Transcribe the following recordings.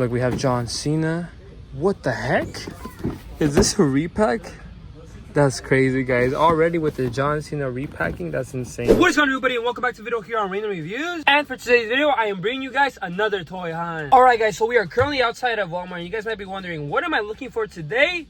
Look, we have John Cena. What the heck? Is this a repack? That's crazy, guys. Already with the John Cena repacking, that's insane. What is going on, everybody, and welcome back to the video here on Random Reviews. And for today's video, I am bringing you guys another toy hunt. Alright, guys, so we are currently outside of Walmart. You guys might be wondering, what am I looking for today?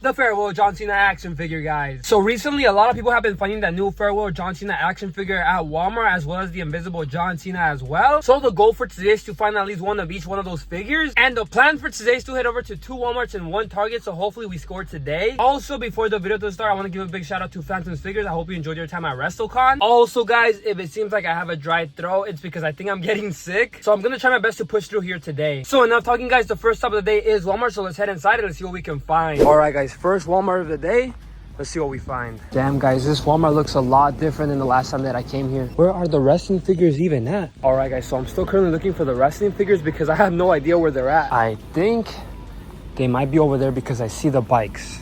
The Farewell John Cena action figure, guys. So recently, a lot of people have been finding that new Farewell John Cena action figure at Walmart, as well as the Invisible John Cena as well. So the goal for today is to find at least one of each one of those figures. And the plan for today is to head over to 2 Walmarts and 1 Target. So hopefully we score today. Also, before the video does start, I want to give a big shout out to Phantom's Figures. I hope you enjoyed your time at WrestleCon. Also, guys, if it seems like I have a dry throat, it's because I think I'm getting sick. So I'm going to try my best to push through here today. So enough talking, guys. The first stop of the day is Walmart. So let's head inside and let's see what we can find. Alright, guys. First Walmart of the day. Let's see what we find. Damn, guys, this Walmart looks a lot different than the last time that I came here. Where are the wrestling figures even at? All right, guys, so I'm still currently looking for the wrestling figures because I have no idea where they're at. I think they might be over there because I see the bikes.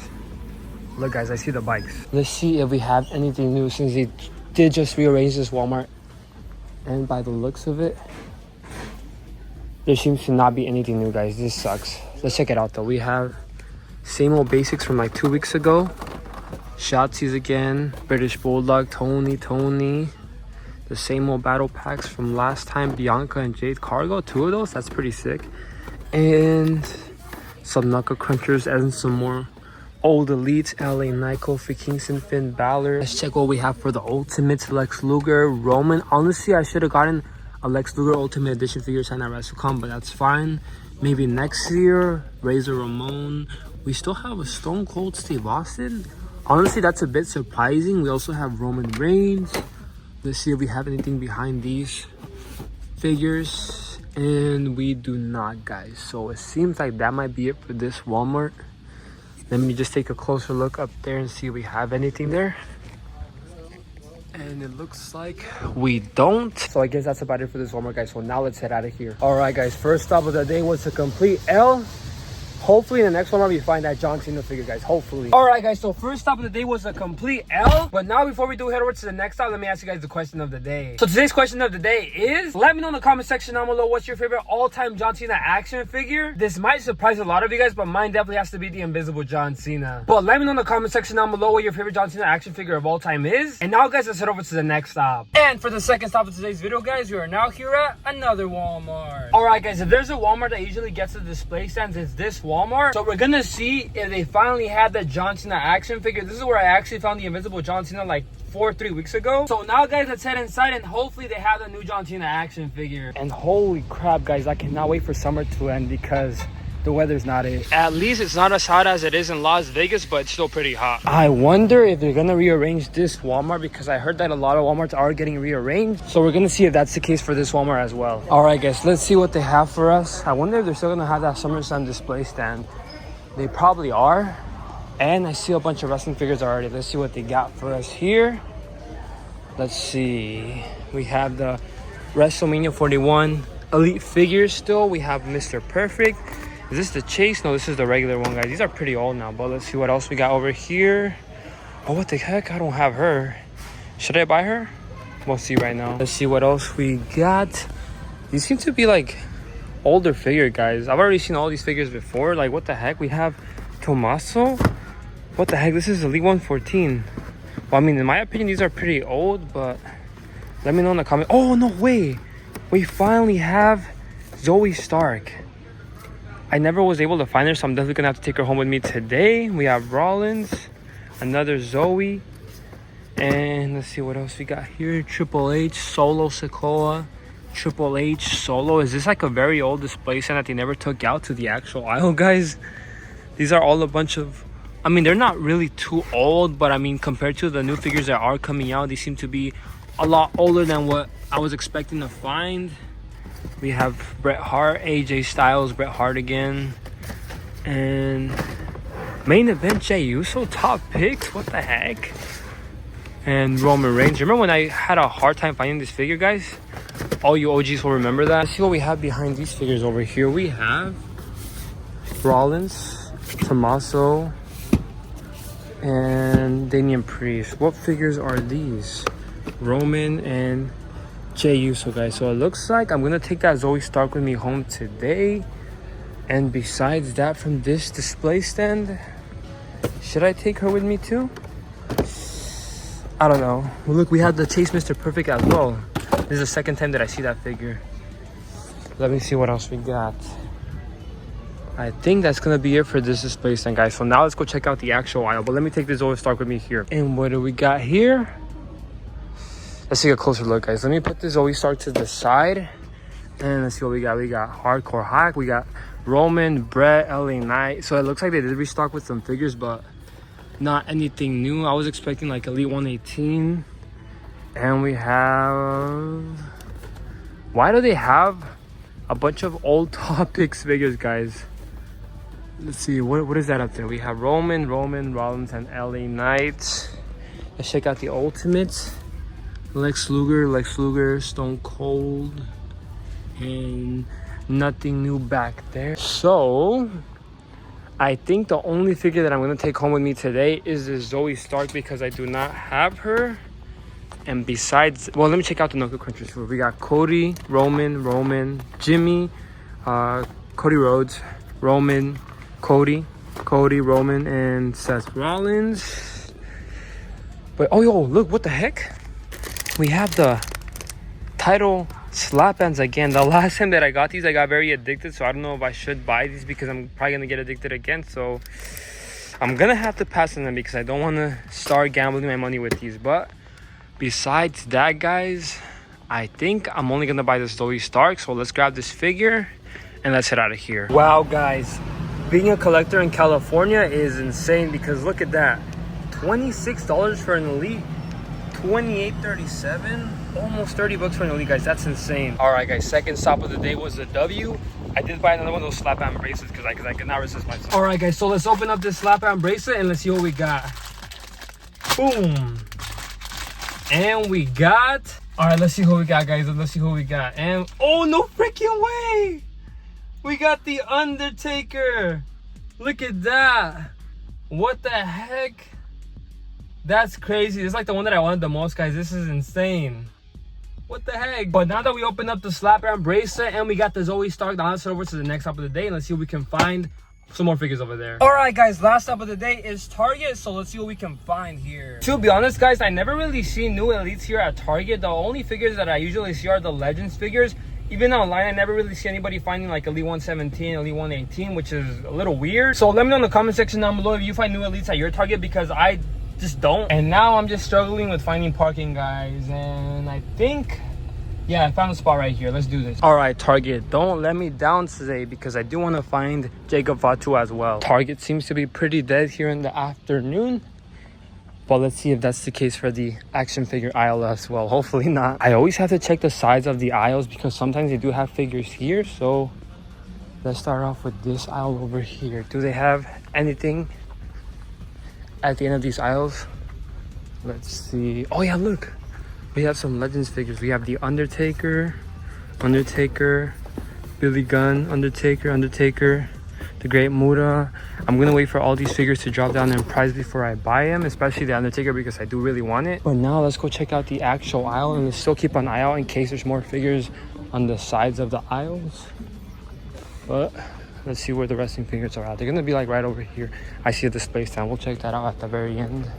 Look, guys, I see the bikes. Let's see if we have anything new since they did just rearrange this Walmart. And by the looks of it, there seems to not be anything new, guys. This sucks. Let's check it out, though. We have same old basics from like 2 weeks ago. Shotzi's again. British Bulldog, Tony. The same old battle packs from last time. Bianca and Jade Cargo. 2 of those. That's pretty sick. And some Knuckle Crunchers and some more old Elites. LA Knight, Kofi Kingston, Finn Balor. Let's check what we have for the Ultimates. Lex Luger, Roman. Honestly, I should have gotten a Lex Luger Ultimate Edition figure signed at WrestleCon, but that's fine. Maybe next year. Razor Ramon. We still have a Stone Cold Steve Austin. Honestly, that's a bit surprising. We also have Roman Reigns. Let's see if we have anything behind these figures. And we do not, guys. So it seems like that might be it for this Walmart. Let me just take a closer look up there and see if we have anything there. And it looks like we don't. So I guess that's about it for this Walmart, guys. So now let's head out of here. All right, guys. First stop of the day was a complete L. Hopefully in the next one we find that John Cena figure, guys. Hopefully. Alright, guys, so first stop of the day was a complete L. But now before we do head over to the next stop, let me ask you guys the question of the day. So today's question of the day is, let me know in the comment section down below what's your favorite all-time John Cena action figure. This might surprise a lot of you guys, but mine definitely has to be the Invisible John Cena. But let me know in the comment section down below what your favorite John Cena action figure of all time is. And now, guys, let's head over to the next stop. And for the second stop of today's video, guys, we are now here at another Walmart. Alright, guys, if there's a Walmart that usually gets the display stands, it's this Walmart. So we're gonna see if they finally had the John Cena action figure. This is where I actually found the Invisible John Cena like 3 weeks ago. So now, guys, let's head inside and hopefully they have the new John Cena action figure. And holy crap, guys, I cannot wait for summer to end because the weather's not it. At least it's not as hot as it is in Las Vegas, but it's still pretty hot. I wonder if they're gonna rearrange this Walmart because I heard that a lot of Walmarts are getting rearranged. So we're gonna see if that's the case for this Walmart as well. All right, guys, let's see what they have for us. I wonder if they're still gonna have that SummerSlam display stand. They probably are. And I see a bunch of wrestling figures already. Let's see what they got for us here. Let's see. We have the WrestleMania 41 Elite figures still. We have Mr. Perfect. Is this the Chase? No, this is the regular one, guys. These are pretty old now, but let's see what else we got over here. Oh, what the heck? I don't have her. Should I buy her? We'll see right now. Let's see what else we got. These seem to be like older figure, guys. I've already seen all these figures before. Like, what the heck? We have Tommaso. What the heck? This is Elite 114. Well, I mean, in my opinion, these are pretty old, but let me know in the comments. Oh, no way. We finally have Zoe Stark. I never was able to find her, so I'm definitely gonna have to take her home with me today. We have Rollins, another Zoe, and let's see what else we got here. Triple H, Solo Sikoa. Triple H Solo. Is this like a very old display stand that they never took out to the actual aisle, guys? These are all a bunch of, I mean, they're not really too old, but I mean, compared to the new figures that are coming out, they seem to be a lot older than what I was expecting to find. We have Bret Hart, AJ Styles, Bret Hart again, and main event Jey Uso top picks. What the heck? And Roman Reigns. Remember when I had a hard time finding this figure, guys? All you OGs will remember that. Let's see what we have behind these figures over here. We have Rollins, Tommaso, and Damian Priest. What figures are these? Roman and Jey Uso, guys. So it looks like I'm gonna take that Zoe Stark with me home today. And besides that, from this display stand, should I take her with me too? I don't know. Well, look, we have the Chase Mr. Perfect as well. This is the second time that I see that figure. Let me see what else we got. I think that's gonna be it for this display stand, guys. So now let's go check out the actual aisle. But let me take this Zoe Stark with me here. And what do we got here? Let's take a closer look, guys. Let me put this Zoe Stark to the side. And let's see what we got. We got Hardcore Hack. We got Roman, Brett, LA Knight. So it looks like they did restock with some figures, but not anything new. I was expecting like Elite 118. And we have... Why do they have a bunch of old Topics figures, guys? Let's see, what is that up there? We have Roman Rollins, and LA Knight. Let's check out the Ultimates. Lex Luger, Stone Cold, and nothing new back there. So I think the only figure that I'm gonna take home with me today is this Zoe Stark, because I do not have her. And besides, well, let me check out the Knuckle Crunchers. We got Cody, Roman, Jimmy, Cody Rhodes, Roman, Cody, Roman, and Seth Rollins. But oh, yo, look, what the heck? We have the title slap bands again. The last time that I got these, I got very addicted, so I don't know if I should buy these because I'm probably gonna get addicted again. So I'm gonna have to pass on them because I don't want to start gambling my money with these. But besides that, guys, I think I'm only gonna buy this Zoe Stark. So let's grab this figure and let's head out of here. Wow, guys, being a collector in California is insane, because look at that, $26 for an Elite, $28.37, almost 30 bucks for an Elite, guys. That's insane. All right, guys, second stop of the day was a W. I did buy another one of those slap band bracelets because I could not resist myself. All right, guys, so let's open up this slap band bracelet and let's see what we got. Boom. And we got, all right, let's see who we got, guys. Let's see who we got. And oh, no freaking way, we got the Undertaker. Look at that. What the heck? That's crazy. It's like the one that I wanted the most, guys. This is insane. What the heck? But now that we opened up the slap band bracelet and we got the Zoe Stark, now let's head over to the next stop of the day and let's see if we can find some more figures over there. All right, guys, last stop of the day is Target, so let's see what we can find here. To be honest, guys, I never really see new Elites here at Target. The only figures that I usually see are the Legends figures. Even online, I never really see anybody finding like Elite 117, Elite 118, which is a little weird. So let me know in the comment section down below if you find new Elites at your Target, because I just don't. And now I'm just struggling with finding parking, guys. And I think, yeah, I found a spot right here. Let's do this. All right, Target, don't let me down today, because I do want to find Jacob Fatu as well. Target seems to be pretty dead here in the afternoon, but let's see if that's the case for the action figure aisle as well. Hopefully not. I always have to check the sides of the aisles because sometimes they do have figures here. So let's start off with this aisle over here. Do they have anything at the end of these aisles? Let's see. Oh yeah, look, we have some Legends figures. We have the Undertaker, Billy Gunn, Undertaker, the Great Muta. I'm gonna wait for all these figures to drop down in price before I buy them, especially the Undertaker, because I do really want it. But now let's go check out the actual aisle, and let's still keep an eye out in case there's more figures on the sides of the aisles. But let's see where the wrestling figures are at. They're gonna be like right over here. I see a display stand. We'll check that out at the very end.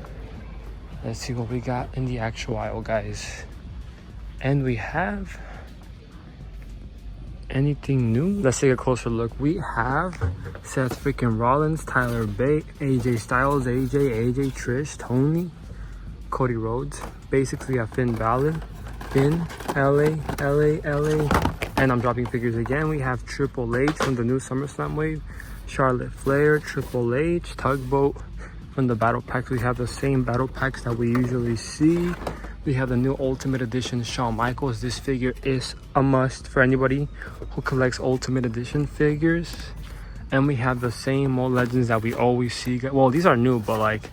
Let's see what we got in the actual aisle, guys. And we have anything new? Let's take a closer look. We have Seth freaking Rollins, Tyler Bate, AJ Styles, AJ, Trish, Tony, Cody Rhodes, basically a Finn Balor, Finn, LA, and I'm dropping figures again. We have Triple H from the new SummerSlam wave, Charlotte Flair, Triple H, Tugboat. From the battle packs, we have the same battle packs that we usually see. We have the new Ultimate Edition Shawn Michaels. This figure is a must for anybody who collects Ultimate Edition figures. And we have the same old Legends that we always see. Well, these are new, but like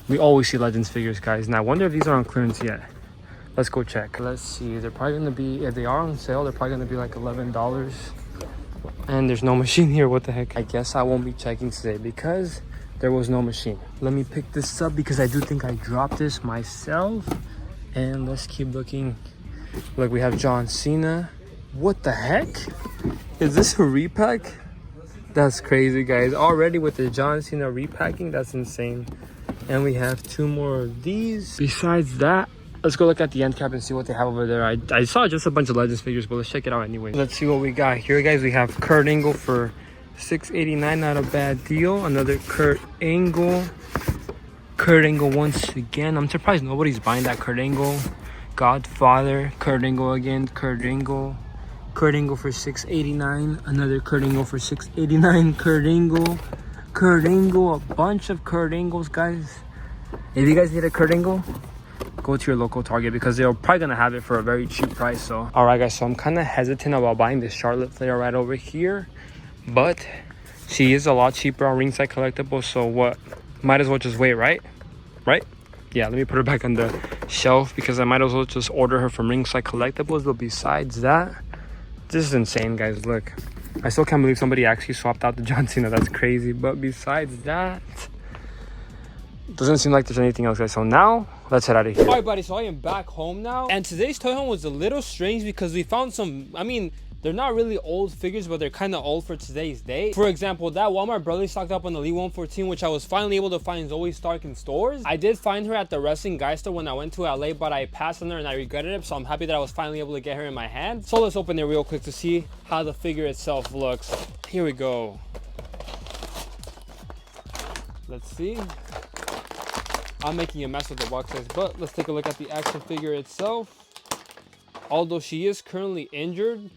we always see Legends figures, guys. And I wonder if these are on clearance yet. Let's go check. Let's see. They're probably gonna be, if they are on sale, they're probably gonna be like $11. And there's no machine here. What the heck? I guess I won't be checking today because there was no machine. Let me pick this up because I do think I dropped this myself. And let's keep looking Look, we have John Cena. What the heck? Is this a repack? That's crazy, guys. Already with the John Cena repacking, that's insane. And we have 2 more of these. Besides that, let's go look at the end cap and see what they have over there. I saw just a bunch of Legends figures, but let's check it out anyway. Let's see what we got here, guys. We have Kurt Angle for $689, not a bad deal. Another Kurt Angle. Kurt Angle once again. I'm surprised nobody's buying that Kurt Angle. Godfather. Kurt Angle again. Kurt Angle. Kurt Angle for $689. Another Kurt Angle for $689. Kurt Angle. Kurt Angle. A bunch of Kurt Angles, guys. If you guys need a Kurt Angle, go to your local Target because they're probably gonna have it for a very cheap price. So all right, guys, so I'm kind of hesitant about buying this Charlotte Flair right over here, but she is a lot cheaper on Ringside Collectibles, so what, might as well just wait, right? Yeah, let me put her back on the shelf because I might as well just order her from Ringside Collectibles. But besides that, this is insane, guys. Look, I still can't believe somebody actually swapped out the John Cena. That's crazy. But besides that, doesn't seem like there's anything else, guys. So now let's head out of here. All right, buddy, so I am back home now, and today's toy hunt was a little strange because we found some, I mean, they're not really old figures, but they're kind of old for today's date. For example, that Walmart barely stocked up on Elite 114, which I was finally able to find Zoe Stark in stores. I did find her at the Wrestling Guy store when I went to LA, but I passed on her and I regretted it, so I'm happy that I was finally able to get her in my hand. So let's open it real quick to see how the figure itself looks. Here we go. Let's see. I'm making a mess with the box size, but let's take a look at the action figure itself. Although she is currently injured,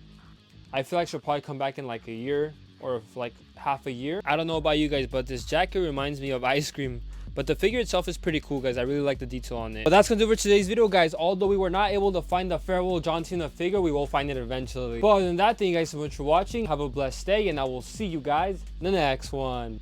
I feel like she'll probably come back in like a year or like half a year. I don't know about you guys, but this jacket reminds me of ice cream. But the figure itself is pretty cool, guys. I really like the detail on it. But that's gonna do it for today's video, guys. Although we were not able to find the farewell John Cena figure, we will find it eventually. But other than that, thank you guys so much for watching. Have a blessed day, and I will see you guys in the next one.